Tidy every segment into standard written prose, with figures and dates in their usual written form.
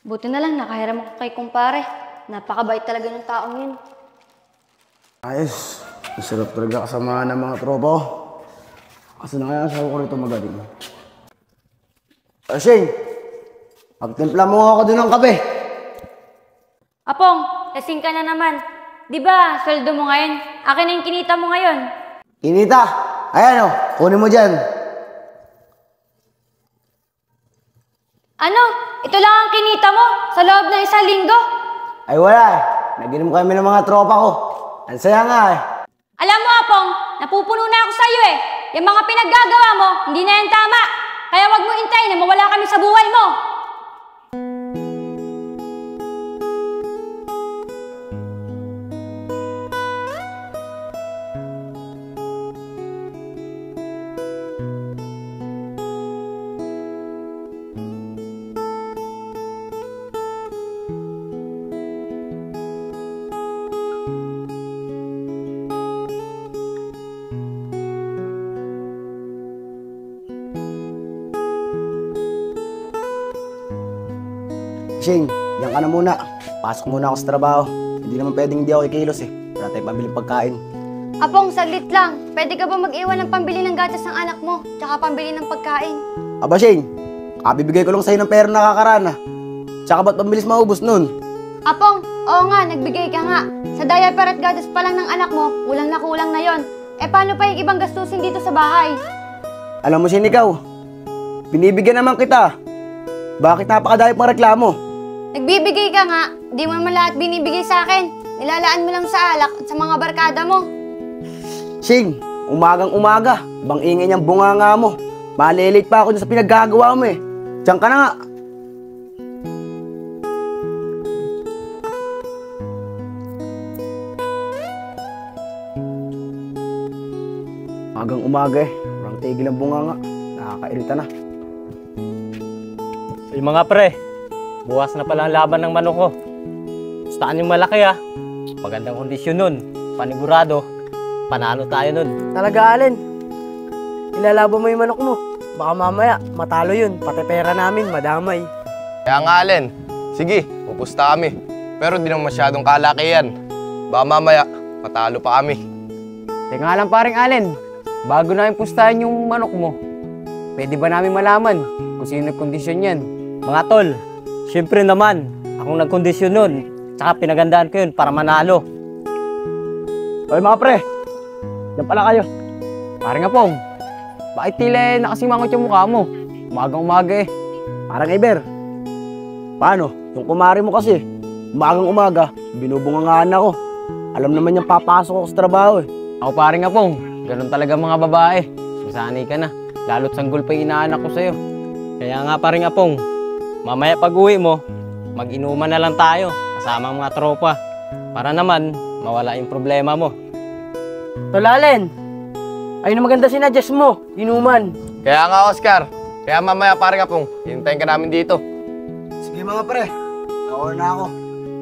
Buti na lang nakahiram ako kay kumpare. Napakabait talaga ng taong yun. Ayos. Masarap talaga kasama ng mga tropa ko. Kasi na kaya asawa ko rito magaling. Shane, pagtimpla mo ako dun ng kape. Apong, lasing ka na naman. Di ba, sweldo mo ngayon? Akin na yung kinita mo ngayon. Kinita, ayan o, kunin mo dyan. Ano? Ito lang ang kinita mo sa loob ng isang linggo? Ay wala eh, naginom kami ng mga tropa ko. Ang saya nga eh. Alam mo, Apong, napupuno na ako sa'yo eh. Yung mga pinaggagawa mo, hindi na yan tama. Kaya wag mo hintayin na mawala kami sa buhay mo. Shane, diyan ka na muna. Pasok muna ako sa trabaho. Hindi naman pwedeng hindi ako ikilos eh. Wala tayong pambiling pagkain. Apong, saglit lang. Pwede ka ba mag-iwan ng pambili ng gatas ng anak mo, tsaka pambili ng pagkain? Aba Shane, kabibigay ko lang sa'yo ng pera nakakaraan ah. Tsaka ba't pambilis maubos nun? Apong, oo nga, nagbigay ka nga. Sa diaper at gatas pa lang ng anak mo, kulang na yon. Eh paano pa yung ibang gastusin dito sa bahay? Alam mo Shane, ikaw, binibigyan naman kita. Bakit napakadami pang reklamo? Nagbibigay ka nga, di mo naman lahat binibigay sa akin. Nilalaan mo lang sa alak at sa mga barkada mo. Shane, umagang umaga, bang ingay niyang bunganga mo. Malilate pa ako dun sa pinaggagawa mo eh. Diyan ka na nga. Umagang umaga eh, walang tigil ang bunganga. Nakakairita na. Ay mga pre, bukas na pala ang laban ng manok ko. Gustahan yung malaki ah. Magandang kondisyon nun. Panigurado, panalo tayo nun. Talaga, Allen. Ilalaban mo yung manok mo. Baka mamaya, matalo yun. Pati pera namin, madamay. Kaya nga, Allen. Sige, pupusta kami. Pero di naman masyadong kalaki yan. Baka mamaya, matalo pa kami. Teka lang paring Allen, bago namin pustahan yung manok mo, pwede ba namin malaman kung sino nagkondisyon yan? Mga tol, syempre naman, akong nagkondisyon nun. Tsaka pinagandaan ko yun para manalo. Hoy mga pre, diyan pala kayo. Paring Apong, bakit tila nakasimangot yung mukha mo? Umagang umaga eh. Parang Iber. Paano? Yung kumari mo kasi, umagang umaga, binubungangaan ako. Alam naman niyang papasok ako sa trabaho eh. Ako paring Apong, ganun talaga mga babae. Masanay ka na, lalo't sanggol pa yung inaanak ko sa'yo. Kaya nga paring Apong, mamaya pag uwi mo, mag-inuman na lang tayo kasama ang mga tropa. Para naman, mawala yung problema mo. Tol Allen, ayun na maganda sinadjust mo, inuman. Kaya nga, Oscar. Kaya mamaya, paring Apong, hintayin ka namin dito. Sige mga pre, nakuha na ako.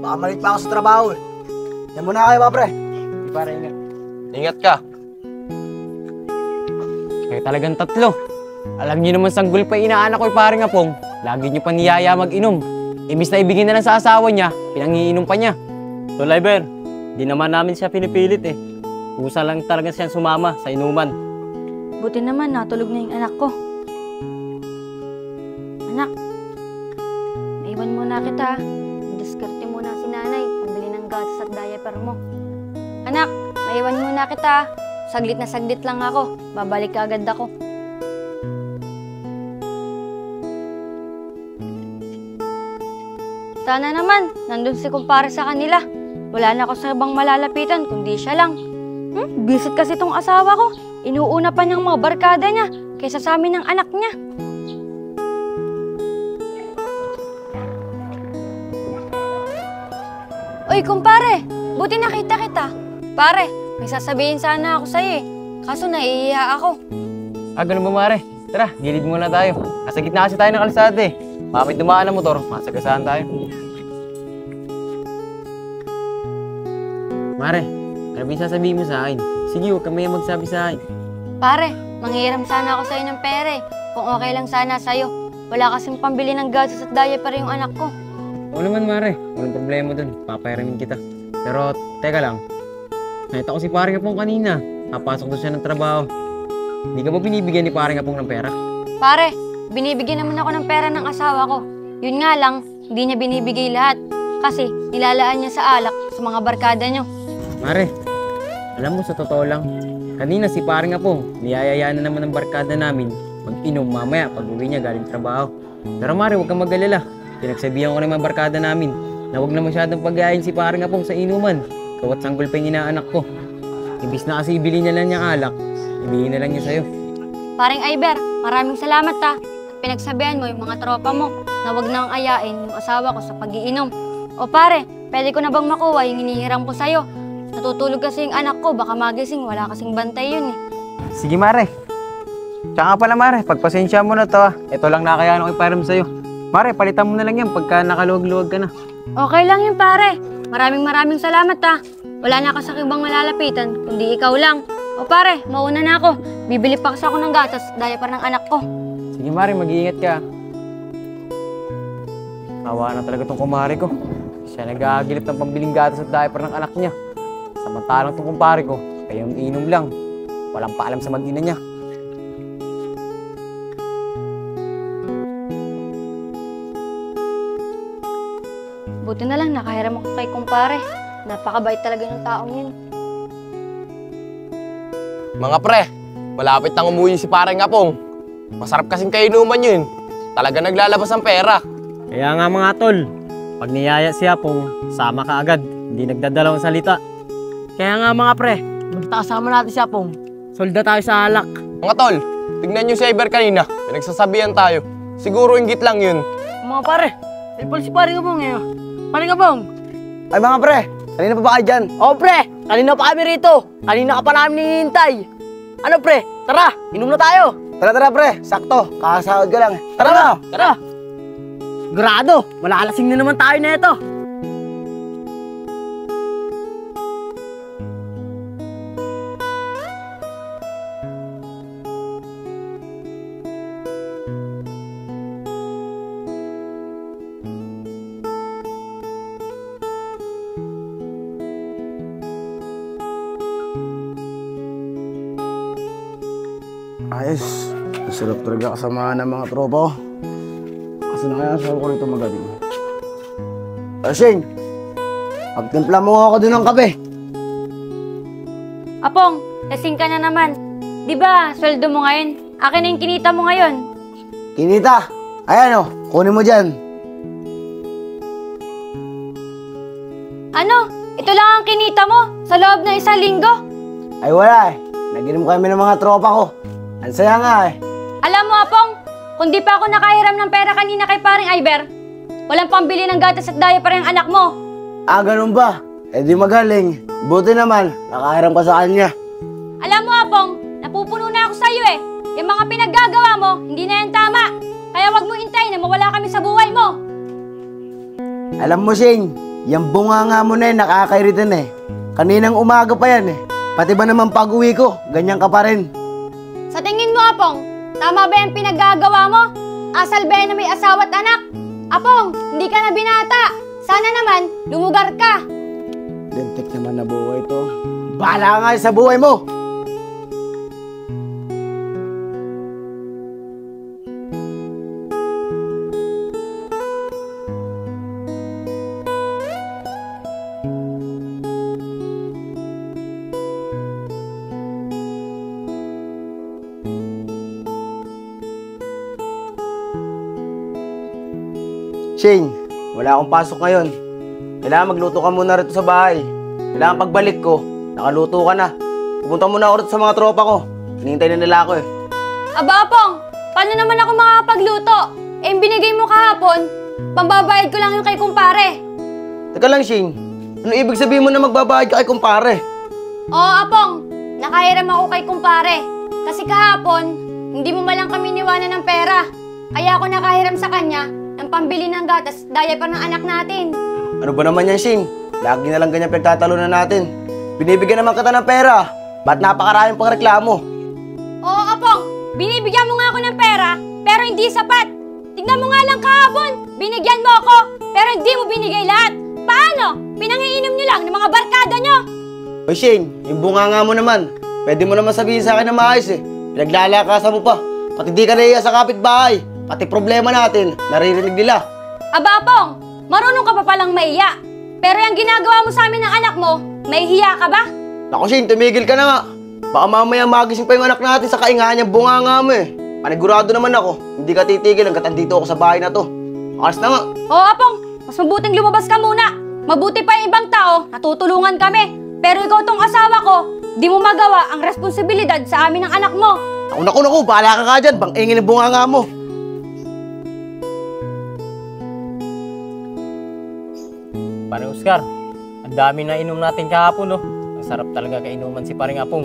Baka malit pa ako sa trabaho eh. Yan muna kayo mga pre. Di para ingat. Ingat ka. Kayo talagang tatlo. Alam niyo naman sanggol pa inaanak ko yung paring Apong. Lagi niyo pa niyaya mag-inom. Imbis na ibigin na lang sa asawa niya, pinangiinom pa niya. Tol Iber, di naman namin siya pinipilit eh. Kusa lang talaga siya sumama sa inuman. Buti naman, natulog na yung anak ko. Anak, naiwan muna kita. Diskarte muna si nanay, pambili ng gatas at diaper mo. Anak, maiwan muna kita. Saglit na saglit lang ako. Babalik agad ako. Sana naman, nandun si kumpare sa kanila. Wala na ako sa ibang malalapitan, kundi siya lang. Bisit kasi tong asawa ko. Inuuna pa niyang mga barkada niya kaysa sa amin ng anak niya. Uy, kumpare! Buti nakita kita. Pare, may sasabihin sana ako sa'yo eh. Kaso naiiya ako. Ganun ba mare? Tara, gilid muna tayo. Nasa gitna kasi tayo ng kalsada eh. Baka may dumaan na motor, masagasaan tayo. Mare, ano ba yung sasabihin mo sa akin? Sige, huwag ka maya magsabi sa akin. Pare, manghiram sana ako sa'yo ng pere. Kung okay lang sana sa'yo. Wala kasing pambili ng gatas at diaper yung anak ko. Oo naman, Mare. Walang problema dun. Papayaramin kita. Pero, teka lang. Nakita ko si Paring Apong kanina. Papasok doon siya ng trabaho. Hindi ka ba binibigyan ni Paring Apong ng pera? Pare, binibigyan naman ako ng pera ng asawa ko. Yun nga lang, hindi niya binibigay lahat. Kasi nilalaan niya sa alak sa mga barkada niyo. Mare, alam mo sa totoo lang, kanina si Paring Apong, niyayayaan na naman ng barkada namin mag-inom mamaya pag uwi niya galing trabaho. Pero Mare, huwag kang mag-alala. Pinagsabihan ko na mga barkada namin na huwag na masyadong pag-ayin si Paring Apong sa inuman. Kawat sanggol pa yung inaanak ko. Ibis na kasi ibili niya lang niyang alak, ibili na lang niya sa'yo. Paring Iber, maraming salamat ha. Pinagsabihan mo yung mga tropa mo na wag nang ayain yung asawa ko sa pag-iinom. O pare, pwede ko na bang makuha yung hinihiram ko sa'yo? Natutulog kasi yung anak ko, baka magising, wala kasing bantay yun eh. Sige Mare. Tsaka pala Mare, pagpasensya mo na to ah. Ito lang nakakayaan ko iparam sa'yo. Mare, palitan mo na lang yan pagka nakaluwag-luwag ka na. Okay lang yun pare. Maraming salamat ha. Wala na kasi ibang malalapitan, kundi ikaw lang. O pare, mauna na ako. Bibili pa kasi ako ng gatas, diaper ng anak ko. Sige Mare, mag-iingat ka. Awa na talaga tong kumare ko. Siya nag-aagilip ng pambiling gatas at diaper ng anak niya. Samantalang tong kumpare ko, kayong inom lang. Walang paalam sa mag-ina niya. Buti na lang nakahiram ako kay kumpare. Napakabait talaga ng taong yun. Mga pre, malapit nang umuwi si Paring Apong. Masarap kasing kainuman yun. Talaga naglalabas ang pera. Kaya nga mga tol, pag niyaya si Apong, sama ka agad. Hindi nagdadalawang salita. Kaya nga mga pre, basta kasama natin si Apong. Solda tayo sa alak. Mga tol, tignan nyo si Iber kanina. Pinagsasabihan tayo. Siguro inggit lang yun. Mga pare, ipal si Paring Apong ngayon. Paring Apong! Ay mga pre, kanina pa ba kayo dyan? Oh pre, kanina pa kami rito. Kanina ka pa namin hinihintay. Ano pre, tara, inom na tayo. Tara pre, sakto, kakasahod ka lang. Tara na! Tara. Grado, malalasing na naman tayo na ito. Ayos, masarap talaga kasama ng mga tropa ko. Kasi na kaya sabi ko rito magaling. Shane, pagtimpla mo ako dun ng kape. Apong, lasing ka na naman. Di ba, sweldo mo ngayon? Akin na yung kinita mo ngayon. Kinita, ayan o, kunin mo dyan. Ano? Ito lang ang kinita mo sa loob ng isang linggo? Ay wala eh, nag-inom kami ng mga tropa ko. Ang saya nga eh. Alam mo, Apong, kung di pa ako nakahiram ng pera kanina kay Paring Iber, walang pambili ng gatas at diaper yung anak mo. Ah, ganun ba? Eh di magaling. Buti naman, nakahiram ka sa kanya. Alam mo, Apong, napupuno na ako sa'yo eh. Yung mga pinaggagawa mo, hindi na yan tama. Kaya wag mo hintayin na mawala kami sa buhay mo. Alam mo, Shane, yung bunganga mo na yun, nakakairitin eh. Kaninang umaga pa yan eh. Pati ba naman pag-uwi ko, ganyan ka pa rin. Sa tingin mo, Apong, tama ba yung pinaggagawa mo? Asal ba yan na may asawa at anak? Apong, hindi ka na binata. Sana naman, lumugar ka. Lintik naman na buhay to. Bahala nga sa buhay mo! Shane, wala akong pasok ngayon. Kailangan magluto ka muna rito sa bahay. Kailangan pagbalik ko, nakaluto ka na. Pupunta muna ako rito sa mga tropa ko. Hinihintay na nila ako eh. Aba, Apong, paano naman ako makakapagluto? Eh, yung binigay mo kahapon, pambabayad ko lang yung kay kumpare. Teka lang, Shane. Ano ibig sabihin mo na magbabayad ka kay kumpare? Oo, Apong, nakahiram ako kay kumpare. Kasi kahapon, hindi mo malang kami niwanan ng pera. Kaya ako nakahiram sa kanya ng pambili ng gatas, diaper ng anak natin. Ano ba naman yan, Shane? Lagi na lang ganyan pinagtatalunan natin. Binibigyan naman kita ng pera. Ba't napakaraming pang reklamo? Oo, Apong, binibigyan mo nga ako ng pera, pero hindi sapat. Tingnan mo nga lang kahapon, binigyan mo ako. pero hindi mo binigay lahat. Paano? Pinangiinom nyo lang ng mga barkada nyo. Oy Shane, yung bunganga mo naman. Pwede mo naman sabihin sa akin na maayos eh. Pinaglalakasan mo pa. Pati di ka nahiya sa kapitbahay. Pati problema natin, naririnig nila. Aba, Pong, marunong ka pa palang maiya. Pero yung ginagawa mo sa amin ng anak mo, may hiya ka ba? Naku Shane, tumigil ka na nga. Baka mamaya magising pa yung anak natin sa kaingahan niyang bunganga mo eh. Panigurado naman ako, hindi ka titigil hanggat andito ako sa bahay na to. Alas na nga. Oo, Apong, mas mabuting lumabas ka muna. Mabuti pa yung ibang tao, natutulungan kami. Pero ikaw tong asawa ko, di mo magawa ang responsibilidad sa amin ng anak mo. Naku, bahala ka dyan. Bang ingin ang bunganga mo. Pare Oscar, ang dami na inom natin kahapon, no? Ang sarap talaga kainuman si Paring Apong.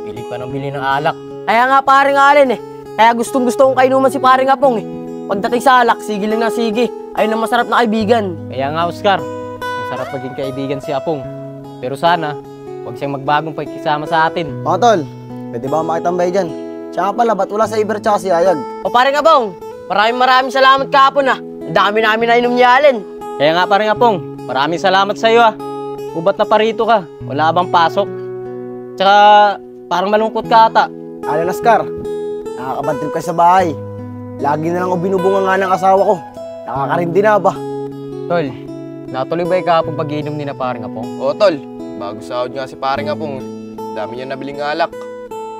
Bili pa ng bili ng alak. Kaya nga paring Allen eh. Kaya gustong-gusto kong kainuman si paring Apong eh. Pagdating sa alak, sige lang na sige. Ayun ang masarap na kaibigan. Kaya nga Oscar, ang sarap maging kaibigan si Apong. Pero sana, huwag siyang magbagong pagkisama sa atin. Mga tol, pwede ba makitambay dyan? Tsaka pala, ba't wala sa Iber tsaka si Ayag? O paring Apong, maraming salamat kahapon ah. Ang dami namin na inom ni Allen. Kaya nga Paring Apong, maraming salamat sa iyo, ah. Ubat na parito ka, wala bang pasok? Tsaka, parang malungkot ka ata. Alan Oscar, nakakabantrip ka sa bahay. Lagi na lang ako binubunga nga ng asawa ko. Nakakarindi na ba? Tol, natuloy ba yung kahapon pag-inom ni na Paring Apong? Oo, tol. Bago sahod nga si paring Apong. Dami niya nabiling alak.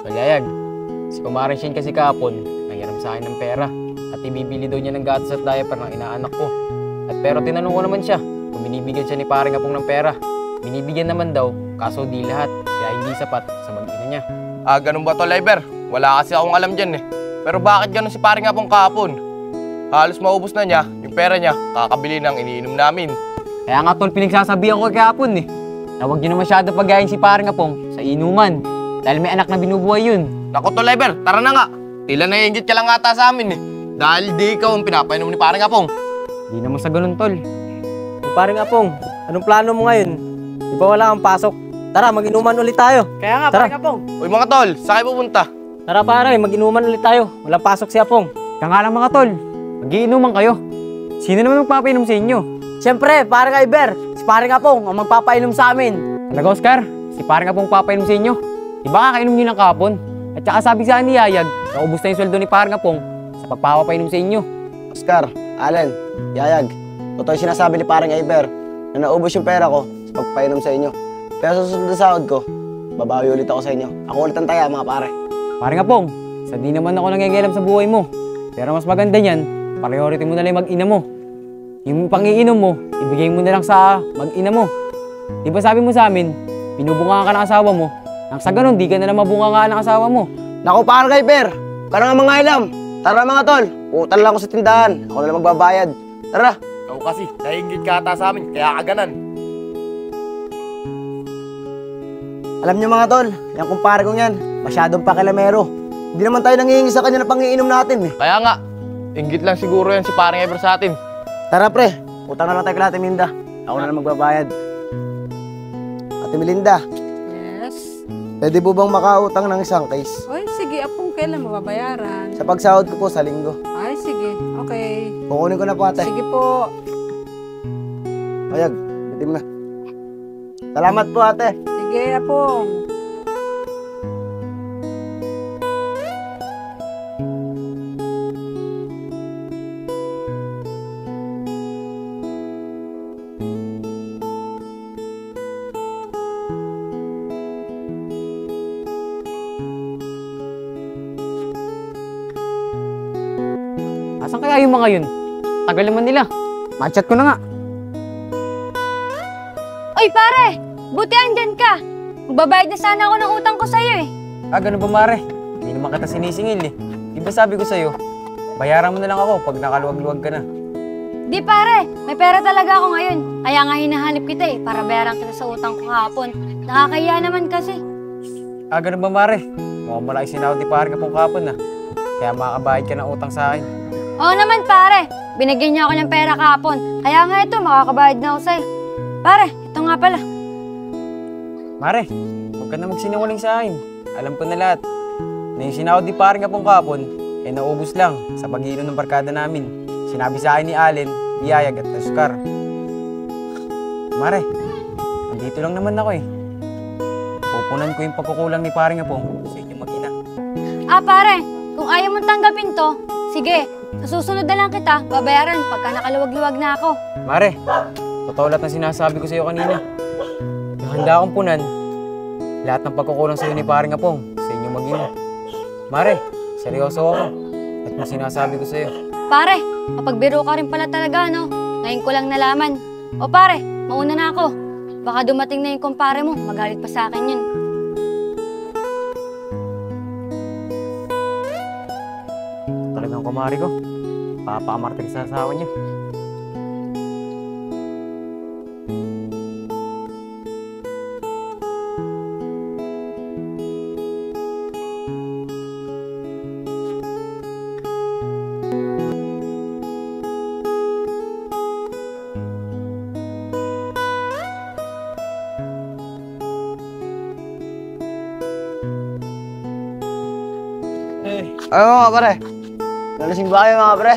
Talayag, si Kumarin Shane kasi kahapon, nangiram sa akin ng pera. At ibibili daw niya ng gatas at diaper ng inaanak ko. At pero tinanong ko naman siya kung binibigyan siya ni Paring Apong ng pera. Binibigyan naman daw, kaso di lahat, kaya hindi sapat sa mag-ina niya. Ah, ganun ba tol, Iber? Wala kasi akong alam dyan eh. Pero bakit ganun si paring Apong kahapon? Halos maubos na niya, yung pera niya, kakabili ng iniinom namin. Kaya nga tol, pinagsasabihan ko kahapon eh. Na huwag niyo na masyado pagayin si Paring Apong sa inuman. Dahil may anak na binubuhay yun. Naku tol, Iber, tara na nga. Tila naiingit ka lang ata sa amin eh. Dahil di ikaw ang pinapainom ni paring Apong. Di naman sa ganun tol. Yung Paring Apong, anong plano mo ngayon? Di ba wala kang pasok? Tara, mag-inuman ulit tayo. Kaya nga Tara. paring Apong. Uy mga tol, saan kayo pupunta? Tara pare, mag-inuman ulit tayo. Walang pasok si Apong. Kaya nga lang mga tol, mag-iinuman kayo. Sino naman magpapainom sa inyo? Siyempre, paring Iber, si paring Apong ang magpapainom sa amin. Talaga Oscar, si Paring Apong papainom sa inyo. Di ba kakainom niyo ng kahapon? At saka sabi sa ni Yayag, naubos na yung sweldo ni Paring Apong sa pagpapainom sa inyo. Oscar, Alan, Yayag, totoo yung sinasabi ni paring Iber na naubos yung pera ko sa pagpainom sa inyo. Pero sa susunod na sahod ko, babawi ulit ako sa inyo. Ako ulit ang taya, mga pare. Paring Apong, sa di naman ako nangingialam sa buhay mo. Pero mas maganda niyan, priority mo na lang yung mag-ina mo. Yung pangiinom mo, ibigay mo na lang sa mag-ina mo. Di ba sabi mo sa amin, binubunga ka ng asawa mo, nang sa ganun, di ka na lang mabunga ka ng asawa mo. Naku, paring Iber, ka na nga mga ilam. Tara mga tol, utang lang ako sa tindahan. Ako na lang magbabayad. Tara. Ikaw kasi, naiingit ka ata sa amin, kaya kaganan. Alam niyo mga tol, yung kumpare kong yan, masyadong pakilamero. Hindi naman tayo nangihingi sa kanya na pangiinom natin eh. Kaya nga, inggit lang siguro yan si paring Iber sa atin. Tara pre, utang na lang tayo kay Ate Minda. Ako na lang magbabayad. Ate Melinda, Yes. pwede po bang makautang ng isang case? Oy, sige, Apong, kailan mababayaran? Sa pagsahod ko po sa linggo. Ay, sige. Okay. Kukunin ko na po ate. Sige po. Ayag, bitim na. Salamat po ate. Sige, Apong. Asan kaya yung mga yun? Tagal naman nila. Ma-chat ko na nga. Oy, pare! Buti andyan ka. Magbabayad na sana ako ng utang ko sa'yo eh. Ah, ganun ba Mare? Hindi naman kita sinisingil eh. Di ba sabi ko sa'yo, bayaran mo na lang ako pag nakaluwag-luwag ka na. Di pare, may pera talaga ako ngayon. Kaya nga hinahanap kita eh, para bayaran kita sa utang ko kahapon. Nakakahiya naman kasi. Ah, ganun ba Mare? Mukhang malaki sinawad ni Paring Apong kahapon ah. Kaya makakabayad ka ng utang sa akin. Oo naman pare, binigyan niya ako ng pera kahapon. Kaya nga ito, makakabayad na ako sa'yo. Pare, ito nga pala. Mare, huwag ka na magsinungaling sa akin. Alam ko na lahat. Na yung sinawad ni Paring Apong kahapon, eh naubos lang sa pag-iinom ng barkada namin. Sinabi sa akin ni Allen Yayag at Oscar. Mare, nandito lang naman ako eh. Pupunan ko yung pagkukulang ni paring Apong sa inyong mag-ina. Ah, pare, kung ayaw mong tanggapin to, sige, sa susunod na lang kita, babayaran pagka nakaluwag-luwag na ako. Mare, totoo lahat ng sinasabi ko sa iyo kanina. Handa akong punan lahat ng pagkukulang sa iyo ni paring Apong sa inyong mag-ina. Mare, seryoso ako at may sinasabi ko sa iyo. Pare, mapagbiro ka rin pala talaga, no? Ngayon ko lang nalaman. O pare, mauna na ako. Baka dumating na yung kumpare mo, magalit pa sa akin yun. Talagang kumari ko. Papakamartir sa asawa niya. Ano mga pare? Nalasing ba kayo mga pare?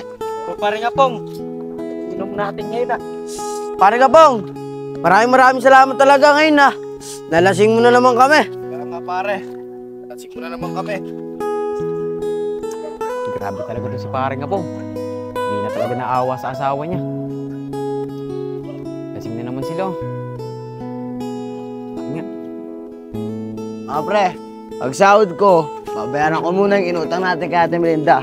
Paring Apong, inom natin ngayon ah. Paring Apong, maraming salamat talaga ngayon na. Nalasing mo na naman kami. Kaya nga pare, nalasing mo na naman kami. Grabe talaga doon si paring Apong. Hindi na talaga naawa sa asawa niya. Lasing na naman sila. Nga. Mga pre, pag sahod ko, babayaran ko muna yung inutang natin kay Ate Melinda.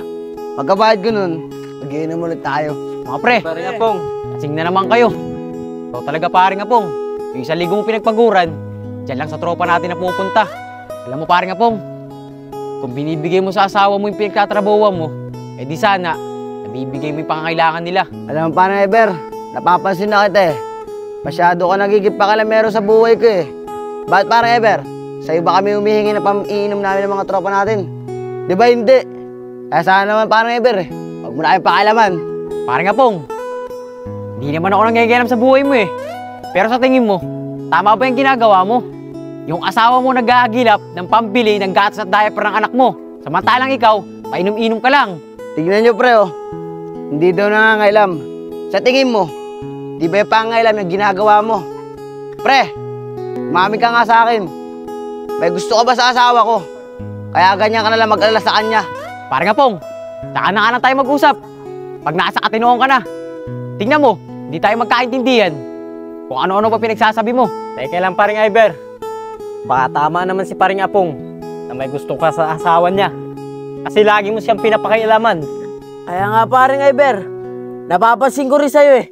Pagkabayad ko nun, mag-iinom ulit tayo. Mga pre, Paring Apong, lasing na naman kayo. Ikaw talaga paring Apong. Yung isang ligong pinagpaguran, dyan lang sa tropa natin na pupunta. Alam mo paring Apong, kung binibigay mo sa asawa mo yung pinagtatrabahuan mo, eh di sana, nabibigay mo yung pangangailangan nila. Alam mo paano, Eber? Napapansin na kita eh. Masyado ka nagigip pa kalamero sa buhay ko eh. Bakit parang Eber? Sa'yo ba kami humihingi na pang-iinom namin ng mga tropa natin? Di ba hindi? Kaya sana naman parang Eber eh. Huwag mo na kayong pakialaman. Paring Apong, hindi naman ako nangyayari sa buhay mo eh. Pero sa tingin mo, tama ba yung ginagawa mo? Yung asawa mo nag-aagilap ng pambili ng gatas at diaper ng anak mo. Samantalang ikaw, painom-inom ka lang. Tignan nyo pre oh. Hindi daw nangangailam. Sa tingin mo, di ba yung pangailam yung ginagawa mo? Pre, mami ka nga sa akin. May gusto ka ba sa asawa ko? Kaya ganyan ka nalang mag-alala sa kanya. Paring Apong, saka na nga lang tayo mag-usap. Pag nasa katinoon ka na, tingnan mo, hindi tayo magkaintindihan. Kung ano-ano pa pinagsasabi mo. teka lang paring Iber. Baka tama naman si paring Apong na may gusto ka sa asawa niya. Kasi lagi mo siyang pinapakialaman. Kaya nga paring Iber, napapansin ko rin sa'yo eh.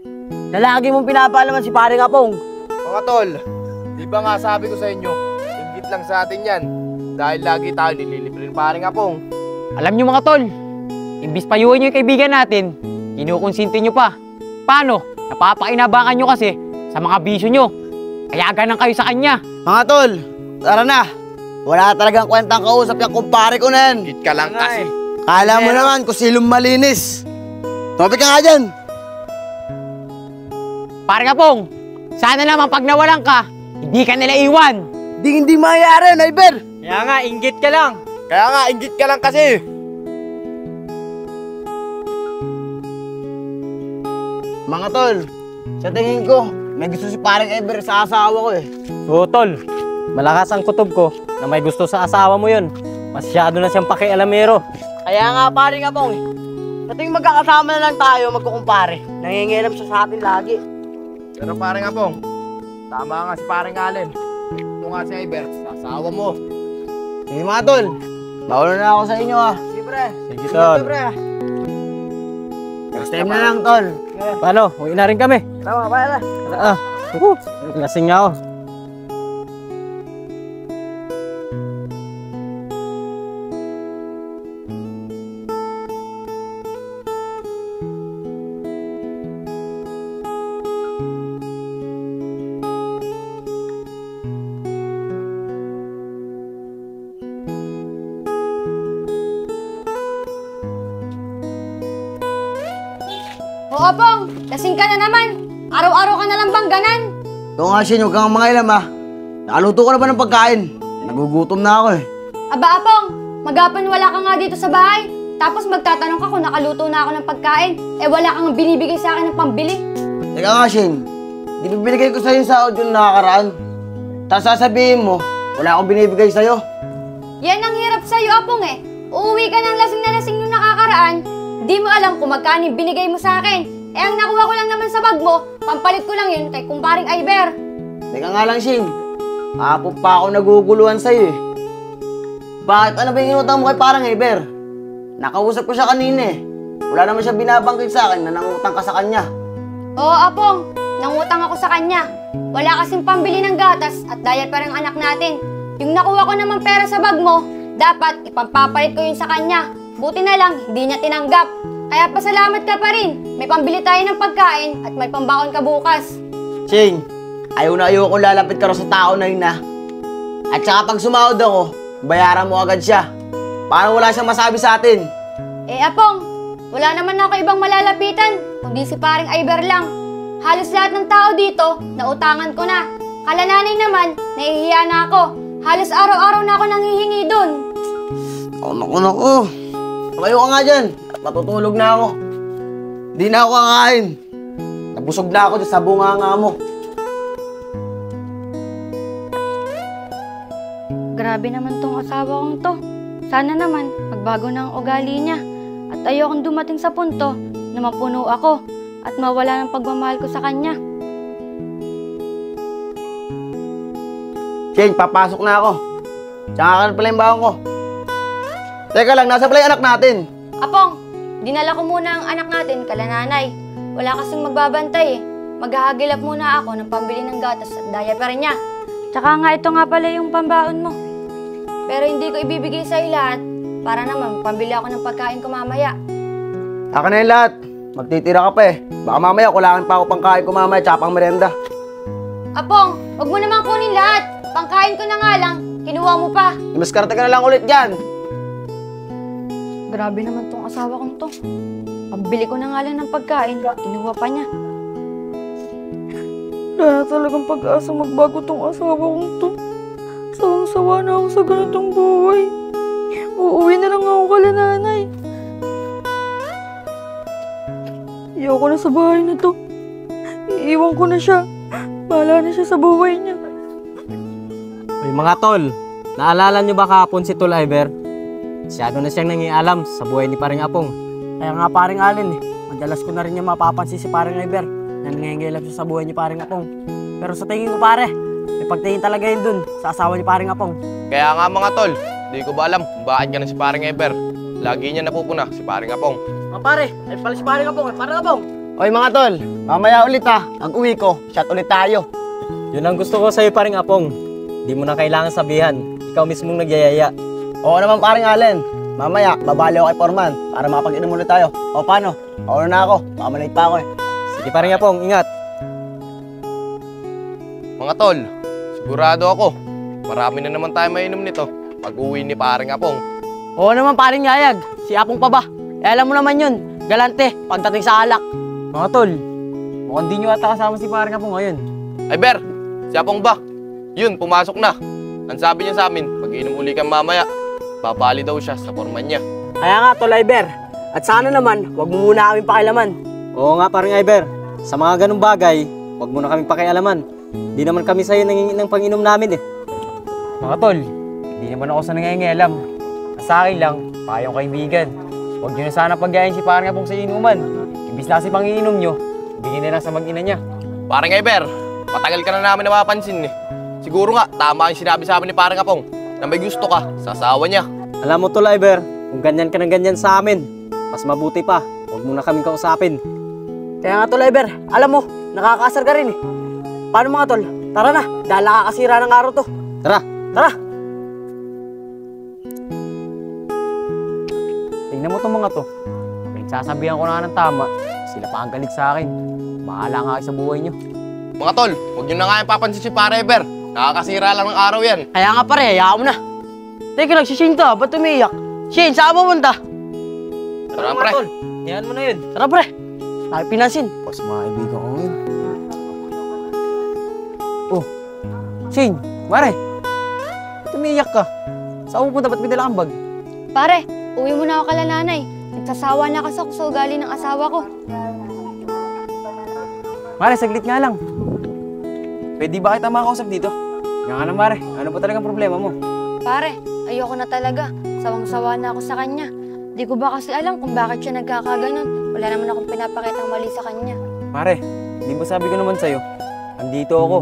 Na lagi mong pinapaalaman si paring Apong. Mga tol, di ba nga sabi ko sa inyo, inggit lang sa atin yan. Dahil lagi tayo nililibre ng paring Apong. Alam nyo mga tol, imbis payuhin nyo yung kaibigan natin, kinukonsinti nyo pa. Paano? Napapakinabangan nyo kasi sa mga bisyo nyo. Kaya ganang kayo sa kanya. Mga tol, tara na. Wala talagang kwentang kausap yung kumpare ko na yan. Inggit ka lang kasi. Kala mo naman kung silong malinis. Topic ka nga dyan. Paring Apong, sana naman pag nawalan ka, hindi ka nila iwan. Hindi mayayari, Iber. Kaya nga, inggit ka lang. Kaya nga, inggit ka lang kasi. Mga tol, sa tingin ko, may gusto si paring Iber sa asawa ko eh. Oo, tol. Malakas ang kutob ko na may gusto sa asawa mo yun. Masyado na siyang pakialamero. Kaya nga paring Apong eh. Sa tingin magkakasama na lang tayo, magkukumpare. Nangingilam siya sa atin lagi. Pero paring Apong, tama nga si paring Allen. Ito nga si Iber, sa asawa mo. Sige mga tol, mauna na ako sa inyo ah. Sige pre. Sige, tol. Next time na lang tol. Paano? Uwi na rin kami. Tama, pala. Lasing nga ako. O Apong, lasing ka na naman. Araw-araw ka na lang bang ganan? Ito nga Shin, huwag kang mangailam ah. Nakaluto ko na ba ng pagkain? Nagugutom na ako eh. Aba Apong, magapan wala ka nga dito sa bahay. Tapos magtatanong ka kung nakaluto na ako ng pagkain. Eh wala kang binibigay sa akin ng pambili. Teka nga, Shane. Di ba binigay ko sa'yo yung sahod yung nakakaraan? Tapos sasabihin mo, wala akong binibigay sa'yo. Yan ang hirap sa'yo, Apong eh. Uuwi ka ng lasing na lasing nung nakakaraan. Di mo alam kung magkano yung binigay mo sa akin. Eh ang nakuha ko lang naman sa bag mo, pampalit ko lang yun kay kumparing Iber. Teka nga lang, Shane. Hapon pa ako naguguluhan sa'yo eh. Bakit? Ano ba yung inutang mo kay parang Iber? Nakausap ko siya kanina eh. Wala naman siya binabanggit sa akin na nangutang ka sa kanya. Oo, Apong. Nangutang ako sa kanya. Wala kasing pambili ng gatas at diaper ang anak natin. Yung nakuha ko naman pera sa bag mo, dapat ipampapalit ko yun sa kanya. Buti na lang, hindi niya tinanggap. Kaya pasalamat ka pa rin. May pambili tayo ng pagkain at may pambaon ka bukas. Shane, ayaw ko lalapit ka rin sa tao na yun na. At saka pag sumahod ako, bayaran mo agad siya. Parang wala siyang masabi sa atin. Eh, Apong, wala naman ako ibang malalapitan, kundi si paring Iber lang. Halos lahat ng tao dito, nautangan ko na. Kalananay naman, nahihiya na ako. Halos araw-araw na ako nanghihingi dun. Naku. Tumayo ka nga dyan. Matutulog na ako. Di na ako kakain. Nabusog na ako dyan sa bunganga mo. Grabe naman tong asawa kong to. Sana naman, magbago na ang ugali niya. At ayokong dumating sa punto na mapuno ako at mawala ng pagmamahal ko sa kanya. Shane, papasok na ako. Tsaka ka na pala yung baon ko. Teka lang, nasa pala yung anak natin. Apong, dinala ko muna ang anak natin kala nanay. Wala kasing magbabantay eh. Maghahagilap muna ako ng pambili ng gatas at diaper niya. Tsaka nga ito nga pala yung pambaon mo. Pero hindi ko ibibigay sa lahat para naman pambili ako ng pagkain ko mamaya. Saka na yung lahat. Magtitira ka pa eh. Baka mamaya kulangan pa ako pangkain ko mamaya tsaka pang merenda. Apong, wag mo naman kunin lahat. Pangkain ko na nga lang, kinuha mo pa. Imaskarte ka na lang ulit dyan. Grabe naman tong asawa kong to. Pambili ko na nga lang ng pagkain, kinuha pa niya. Wala na talagang pag-asa magbago tong asawa kong to. Sawang-sawa na ako sa ganitong buhay. Uuwi na lang ako kala nanay. Iyoko na sa bahay na to. Iiwan ko na siya. Bahala na siya sa buhay niya. Uy mga tol, naalala nyo ba kahapon si Tol Iber? Masyado na siyang nangialam sa buhay ni Paring Apong. Kaya nga paring Alin eh. Madalas ko na rin niya mapapansin si paring Iber na nangingilap siya sa buhay ni paring Apong. Pero sa tingin ko pare, may pagtingin talaga yun dun sa asawa ni paring Apong. Kaya nga mga tol, di ko ba alam kung bakit ganun si paring Eber. Lagi niya napupuna si paring Apong. Mga pare, ay pala si paring Apong, paring Apong. Oy mga tol, mamaya ulit ha. Ang uwi ko, shot ulit tayo. Yun ang gusto ko sa'yo Paring Apong. Di mo na kailangan sabihan. Ikaw mismong nagyayaya. Oo naman paring Allen. Mamaya, babali ako kay Foreman para makapag-inom ulit tayo. O paano? Ako na ako. Baka malate pa ako eh. Sige Paring Apong, ingat. Mga tol, sigurado ako, marami na naman tayo mainom nito pag uwi ni paring Apong. Oo naman paring Yayag, si Apong pa ba? Eh alam mo naman yun, galante pagdating sa alak. Mga tol, mukhang di nyo ata kasama si Paring Apong ngayon. Ay Ber, si Apong ba? Yun, pumasok na. Ang sabi niya sa amin, pag-inom uli kang mamaya, babali daw siya sa forman niya. Kaya nga Tol Iber, at sana naman, wag mo muna kaming pakialaman. Oo nga Paring Iber, sa mga ganung bagay, huwag mo na kaming pakialaman. Di naman kami sa'yo nangingin ng pang-inom namin eh. Mga tol, di naman ako sa nangingialam. Sa akin lang, payong kaibigan. Huwag nyo na sana paggayahin si Paring Apong sa inuman. Imbis na kasi pang-iinom nyo, bigyan na lang sa mag-ina niya. Paring Eber, matagal ka na namin napapansin eh. Siguro nga, tama yung sinabi sa amin ni paring Apong na may gusto ka sa asawa niya. Alam mo tol Iber, kung ganyan ka ng ganyan sa amin, mas mabuti pa, huwag mo na kaming kausapin. Kaya nga Tol Iber, alam mo, nakakasar ka rin eh. Paano mga tol? Tara na, dahil nakakasira ng araw to. Tara! Tara! Tingnan mo itong mga to. Sasabihan ko na ng tama, sila pa ang galit sa akin. Bahala nga kayo sa buhay nyo. Mga tol, huwag nyo na nga yung papansin si Pare Eber. Nakakasira lang ng araw yan. Kaya nga pare, hayaan mo na. Teka, nagsising ka, ba't umiiyak? Shane, saan mo punta? Tara pre. Tol, yan mo na yun. Tara pre, nakipinasin. Pas mga kaibigan ko ngayon. Shane, mare, ba't umiiyak ka? Saan mo punta? Ba't may dala kang bag? Pare, uwi mo na ako kala nanay. Nagsasawa na kasi ako sa ugali ng asawa ko. Mare, saglit nga lang. Pwede ba kita makausap dito? Nga nga lang, Mare. Ano pa talagang problema mo? Pare, ayoko na talaga. Sawang-sawa na ako sa kanya. Di ko ba kasi alam kung bakit siya nagkakaganon. Wala naman akong pinapakitang mali sa kanya. Mare, di ba sabi ko naman sa'yo, andito ako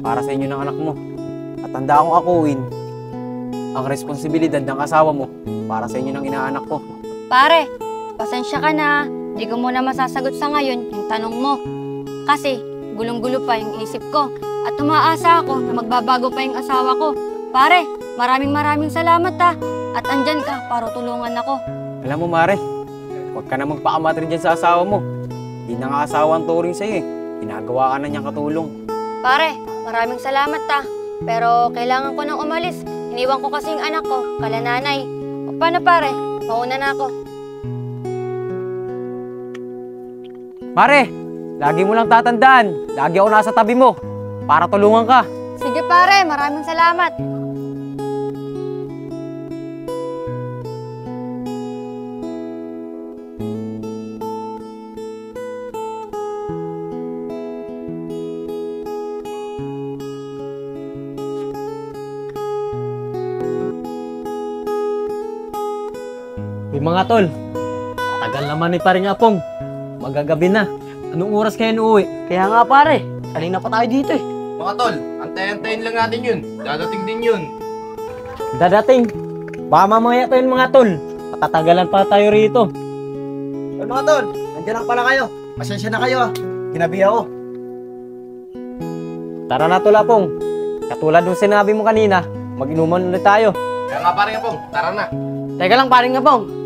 para sa inyo ng anak mo. At handa akong akuin ang responsibilidad ng asawa mo para sa inyo ng inaanak ko. Pare, pasensya ka na. Di ko muna masasagot sa ngayon yung tanong mo. Kasi gulong-gulo pa yung isip ko. At umaasa ako na magbabago pa yung asawa ko. Pare, maraming salamat ha. At andyan ka para tulungan ako. Alam mo, Mare, huwag ka na magpakamatrin dyan sa asawa mo. Hindi na nga asawa ang turing sa'yo eh. Ginagawa ka na niyang katulong. Pare, maraming salamat ha. Pero kailangan ko nang umalis. Iniwan ko kasi yung anak ko, kala nanay. O paano pare? Mauna na ako. Mare, lagi mo lang tatandaan. Lagi ako nasa tabi mo para tulungan ka. Sige pare, maraming salamat. Mga tol, tagal naman ni paring Apong. Magagabi na. Anong oras kayo uuwi? Kaya nga pare, kanina pa tayo dito eh. Mga tol, antay-antayin lang natin yun. Dadating din yun. Dadating. Baka mamaya pa yun mga tol. Matatagalan pa tayo rito. Ay mga tol, nandiyan lang pala kayo. Pasensya na kayo Ginabi ako. Tara na tol Apong. Katulad nung sinabi mo kanina, mag-inuman ulit tayo. Kaya nga paring Apong, tara na. Teka lang paring Apong.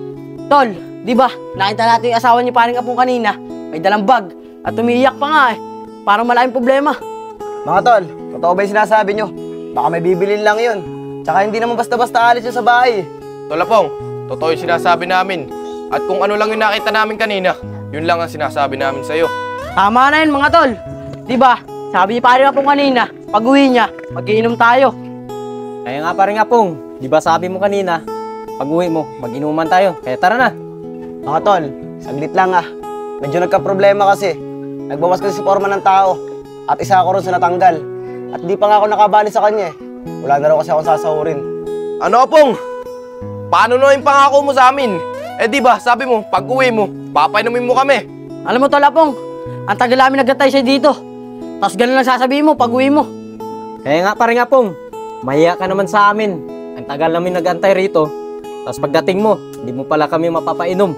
Tol, di ba nakita natin yung asawa ni paring Apong kanina, may dalang bag at umiiyak pa nga eh. Parang malaking problema. Mga tol, totoo ba yung sinasabi nyo? Baka may bibilin lang yun. Tsaka hindi naman basta-basta alis yun sa bahay. Tol Apong, totoo yung sinasabi namin. At kung ano lang yung nakita namin kanina, yun lang ang sinasabi namin sa'yo. Tama na yun mga tol. Di ba sabi ni paring Apong kanina, pag uwi niya, mag-iinom tayo. Kaya nga paring Apong, di ba sabi mo kanina, pag uwi mo, mag-inuman tayo. Kaya tara na. Mga tol, saglit lang Medyo nagka-problema kasi. Nagbawas kasi si Foreman ng tao. At isa ako ron sa natanggal. At di pa nga ako nakabali sa kanya Wala na raw kasi akong sasahurin. Ano Apong? Paano na yung pangako mo sa amin? Eh di ba, sabi mo, pag uwi mo, papainumin mo kami. Alam mo tol Apong, ang tagal namin nagantay siya dito. Tapos ganun lang sasabihin mo pag uwi mo. Kaya nga paring Apong, mahiya ka naman sa amin. Ang tagal namin nag-antay rito. Tapos pagdating mo, hindi mo pala kami mapapainom.